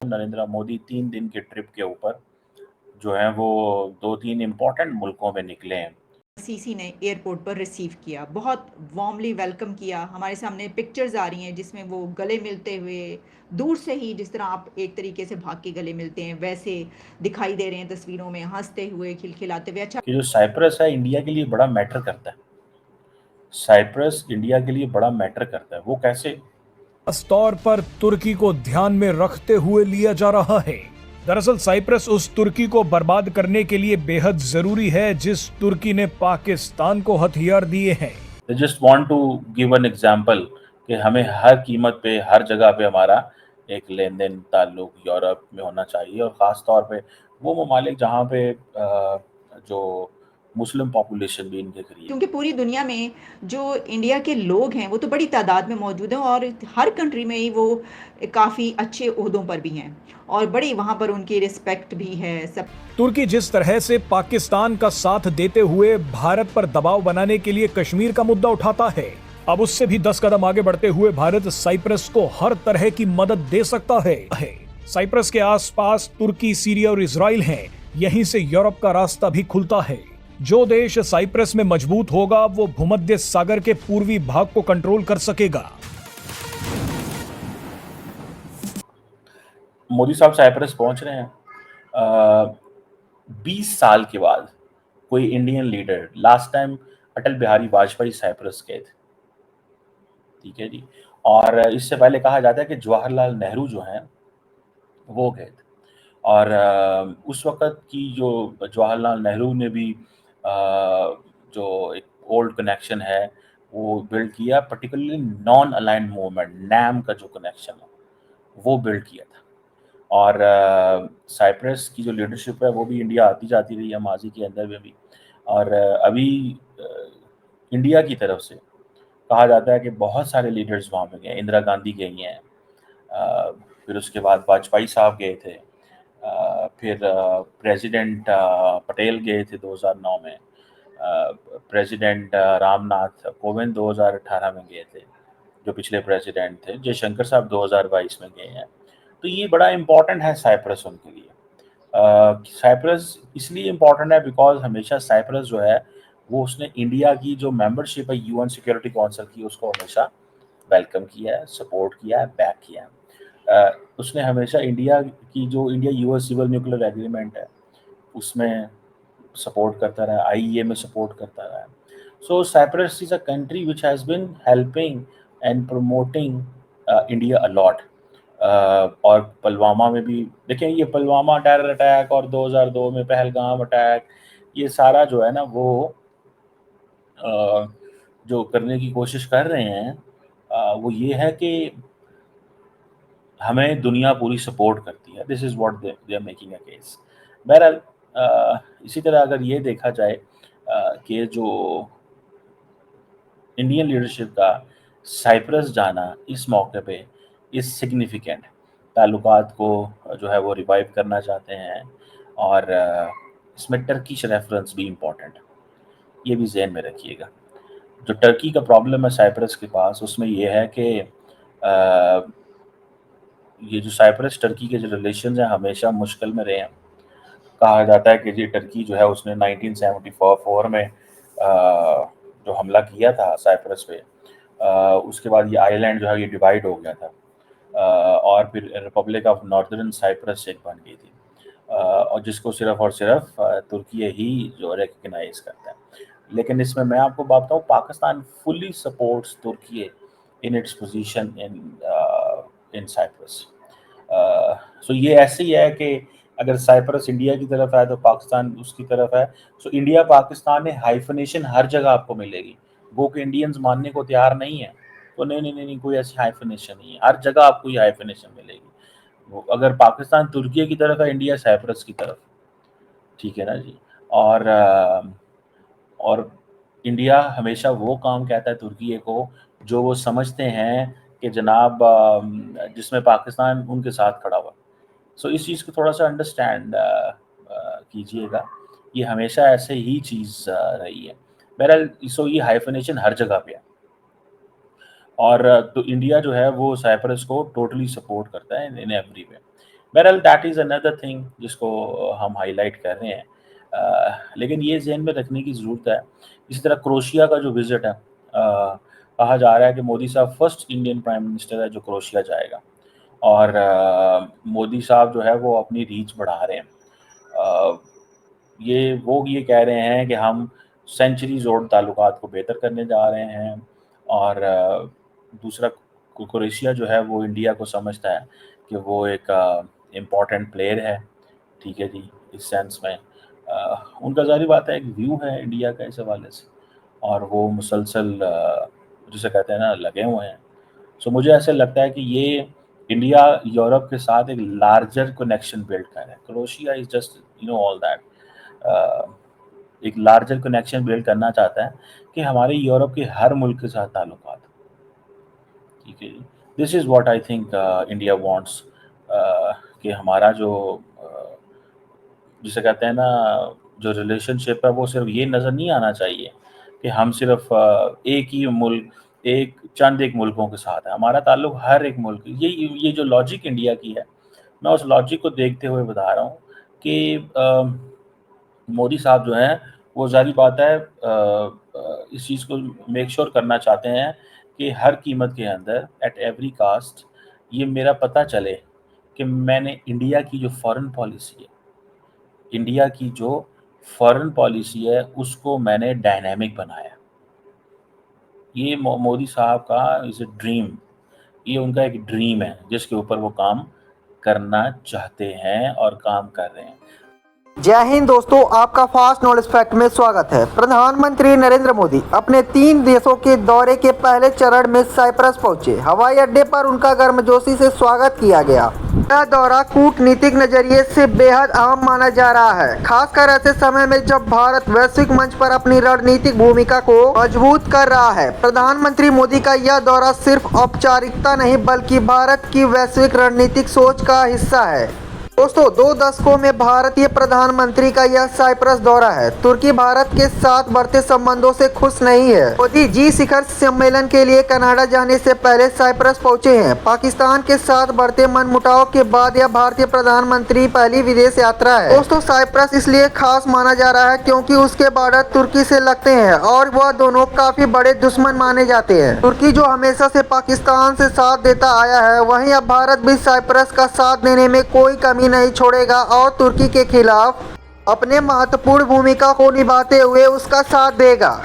नरेंद्र मोदी 3 दिन के ट्रिप के ऊपर जो है वो 2-3 इम्पोर्टेंट मुल्कों में निकले हैं। सीसी ने एयरपोर्ट पर रिसीव किया, बहुत वार्मली वेलकम किया। हमारे सामने पिक्चर्स आ रही हैं जिसमें वो गले मिलते हुए, दूर से ही जिस तरह आप एक तरीके से भाग के गले मिलते हैं वैसे दिखाई दे रहे हैं तस्वीरों में, हंसते हुए, खिलखिलाते हुए। अच्छा, कि जो साइप्रस है इंडिया के लिए बड़ा मैटर करता है। साइप्रस इंडिया के लिए बड़ा मैटर करता है। वो कैसे? खास तौर पर तुर्की को ध्यान में रखते हुए लिया जा रहा है। दरअसल साइप्रस उस तुर्की को बर्बाद करने के लिए बेहद जरूरी है जिस तुर्की ने पाकिस्तान को हथियार दिए हैं। They just want to give an example कि हमें हर कीमत पे हर जगह पे हमारा एक लेन देन ताल्लुक यूरोप में होना चाहिए, और ख़ास तौर पे वो ममालिक जहाँ पे जो मुस्लिम पॉपुलेशन भी इनके करीब। क्योंकि पूरी दुनिया में जो इंडिया के लोग हैं वो तो बड़ी तादाद में मौजूद हैं और हर कंट्री में ही वो काफ़ी अच्छे ओहदों पर भी हैं और बड़ी वहाँ पर उनकी रिस्पेक्ट भी है सब। तुर्की जिस तरह से पाकिस्तान का साथ देते हुए भारत पर दबाव बनाने के लिए कश्मीर का मुद्दा उठाता है, अब उससे भी 10 कदम आगे बढ़ते हुए भारत साइप्रस को हर तरह की मदद दे सकता है। साइप्रस के आसपास तुर्की, सीरिया और इजराइल हैं। यहीं से यूरोप का रास्ता भी खुलता है। जो देश साइप्रस में मजबूत होगा वो भूमध्य सागर के पूर्वी भाग को कंट्रोल कर सकेगा। मोदी साहब साइप्रस पहुंच रहे हैं 20 साल के बाद। कोई Indian leader, last time Atal Bihari Vajpayee Cyprus गए थे, ठीक है जी। और इससे पहले कहा जाता है कि जवाहरलाल नेहरू जो हैं वो गए थे। और उस वक़्त की जो जवाहरलाल नेहरू ने भी जो एक ओल्ड कनेक्शन है वो बिल्ड किया, particularly non aligned movement NAM का जो कनेक्शन है वो बिल्ड किया था। और साइप्रस की जो लीडरशिप है वो भी इंडिया आती जाती रही है माजी के अंदर में भी। और अभी इंडिया की तरफ से कहा जाता है कि बहुत सारे लीडर्स वहाँ पे गए। इंदिरा गांधी गई हैं, फिर उसके बाद वाजपेयी साहब गए थे, फिर प्रेसिडेंट पटेल गए थे 2009 में, प्रेसिडेंट रामनाथ कोविंद 2018 में गए थे, जो पिछले प्रेसिडेंट थे। जयशंकर साहब 2022 में गए हैं। तो ये बड़ा इम्पोर्टेंट है साइप्रस उनके लिए। साइप्रस इसलिए इम्पोर्टेंट है बिकॉज हमेशा साइप्रस जो है वो उसने इंडिया की जो मेंबरशिप है यूएन सिक्योरिटी काउंसिल की उसको हमेशा वेलकम किया है, सपोर्ट किया है, बैक किया है। उसने हमेशा इंडिया की जो India US civil nuclear agreement है उसमें सपोर्ट करता रहा, आईईए में सपोर्ट करता रहा। So Cyprus is a country which has been helping and promoting India a lot. और पुलवामा में भी देखें, ये पुलवामा टेरर अटैक और 2002 में पहलगाम अटैक, ये सारा जो है ना वो जो करने की कोशिश कर रहे हैं वो ये है कि हमें दुनिया पूरी सपोर्ट करती है। This is what they are making a case. बहरहाल इसी तरह अगर ये देखा जाए कि जो इंडियन लीडरशिप का साइप्रस जाना इस मौके पे इज़ सिग्निफिकेंट। ताल्लुकात को जो है वो रिवाइव करना चाहते हैं, और इसमें टर्किश रेफरेंस भी इम्पोर्टेंट है, ये भी जहन में रखिएगा। जो टर्की का प्रॉब्लम है साइप्रस के पास उसमें ये है कि ये जो साइप्रस टर्की के जो रिलेशन हैं हमेशा मुश्किल में रहे हैं। कहा जाता है कि जी टर्की जो है उसने 1974 में जो हमला किया था साइप्रस पे, उसके बाद ये आइलैंड जो है ये डिवाइड हो गया था, और फिर रिपब्लिक ऑफ नॉर्दर्न साइप्रस एक बन गई थी, और जिसको सिर्फ और सिर्फ तुर्की ही जो रिकग्नाइज करता है। लेकिन इसमें मैं आपको बात बताऊँ, Pakistan fully supports Turkey in its position in Cyprus. So ये ऐसे ही है कि अगर साइप्रस इंडिया की तरफ है तो पाकिस्तान उसकी तरफ है। सो इंडिया पाकिस्तान में हाइफनेशन हर जगह आपको मिलेगी। वो कि इंडियंस मानने को तैयार नहीं है, तो नहीं नहीं नहीं, नहीं कोई ऐसी हाइफनेशन नहीं है, हर जगह आपको ये हाइफनेशन मिलेगी। वो अगर पाकिस्तान तुर्की की तरफ है, इंडिया साइप्रस की तरफ, ठीक है ना जी। और इंडिया हमेशा वो काम कहता है तुर्की को जो वो समझते हैं कि जनाब जिसमें पाकिस्तान उनके साथ खड़ा हुआ। सो इस चीज़ को थोड़ा सा अंडरस्टैंड कीजिएगा। ये हमेशा ऐसे ही चीज़ रही है। बहरहाल सो ये हाइफनेशन हर जगह पे है, और तो इंडिया जो है वो साइप्रस को टोटली सपोर्ट करता है इन एवरी वे। बहरहाल दैट इज़ अनदर थिंग जिसको हम हाईलाइट कर रहे हैं। लेकिन ये ज़हन में रखने की ज़रूरत है। इसी तरह क्रोएशिया का जो विज़िट है, कहा जा रहा है कि मोदी साहब फर्स्ट इंडियन प्राइम मिनिस्टर है जो क्रोएशिया जाएगा, और मोदी साहब जो है वो अपनी रीच बढ़ा रहे हैं। ये कह रहे हैं कि हम सेंचुरीज़ ओल्ड ताल्लुकात को बेहतर करने जा रहे हैं, और दूसरा क्रोएशिया जो है वो इंडिया को समझता है कि वो एक इम्पॉर्टेंट प्लेयर है, ठीक है जी, इस सेंस में। उनका ज़ाहिर बात है एक व्यू है इंडिया का इस हवाले से, और वो मुसलसल जिसे कहते हैं ना लगे हुए हैं। सो मुझे ऐसा लगता है कि ये इंडिया यूरोप के साथ एक लार्जर कनेक्शन बिल्ड कर रहा है। Croatia is just all that, एक लार्जर कनेक्शन बिल्ड करना चाहता है कि हमारे यूरोप के हर मुल्क के साथ ताल्लुकात, ठीक है जी। This is what I think India wants, कि हमारा जो जिसे कहते हैं ना जो रिलेशनशिप है वो सिर्फ ये नज़र नहीं आना चाहिए कि हम सिर्फ एक मुल्कों के साथ है। हमारा ताल्लुक हर एक मुल्क, ये जो लॉजिक इंडिया की है, मैं उस लॉजिक को देखते हुए बता रहा हूँ कि मोदी साहब जो हैं वो ज़ाहिर बात है इस चीज़ को मेक श्योर करना चाहते हैं कि हर कीमत के अंदर एट एवरी कास्ट ये मेरा पता चले कि मैंने इंडिया की जो फॉरेन पॉलिसी है उसको मैंने डायनामिक बनाया। ये मोदी साहब का इज़ अ ड्रीम, ये उनका एक ड्रीम है जिसके ऊपर वो काम करना चाहते हैं और काम कर रहे हैं। जय हिंद दोस्तों, आपका फास्ट नॉलेज फैक्ट में स्वागत है। प्रधानमंत्री नरेंद्र मोदी अपने 3 देशों के दौरे के पहले चरण में साइप्रस पहुंचे। हवाई अड्डे पर उनका गर्मजोशी से स्वागत किया गया। यह दौरा कूटनीतिक नजरिए से बेहद अहम माना जा रहा है, खासकर ऐसे समय में जब भारत वैश्विक मंच पर अपनी रणनीतिक भूमिका को मजबूत कर रहा है। प्रधानमंत्री मोदी का यह दौरा सिर्फ औपचारिकता नहीं बल्कि भारत की वैश्विक रणनीतिक सोच का हिस्सा है। दोस्तों, 2 दशकों में भारतीय प्रधानमंत्री का यह साइप्रस दौरा है। तुर्की भारत के साथ बढ़ते संबंधों से खुश नहीं है। मोदी जी शिखर सम्मेलन के लिए कनाडा जाने से पहले साइप्रस पहुंचे हैं। पाकिस्तान के साथ बढ़ते मनमुटाव के बाद यह भारतीय प्रधानमंत्री पहली विदेश यात्रा है। दोस्तों, साइप्रस इसलिए खास माना जा रहा है क्योंकि उसके बॉर्डर तुर्की से लगते हैं और वह दोनों काफी बड़े दुश्मन माने जाते हैं। तुर्की जो हमेशा से पाकिस्तान से साथ देता आया है, वहीं अब भारत भी साइप्रस का साथ देने में कोई कमी नहीं छोड़ेगा और तुर्की के खिलाफ अपने महत्वपूर्ण भूमिका को निभाते हुए उसका साथ देगा।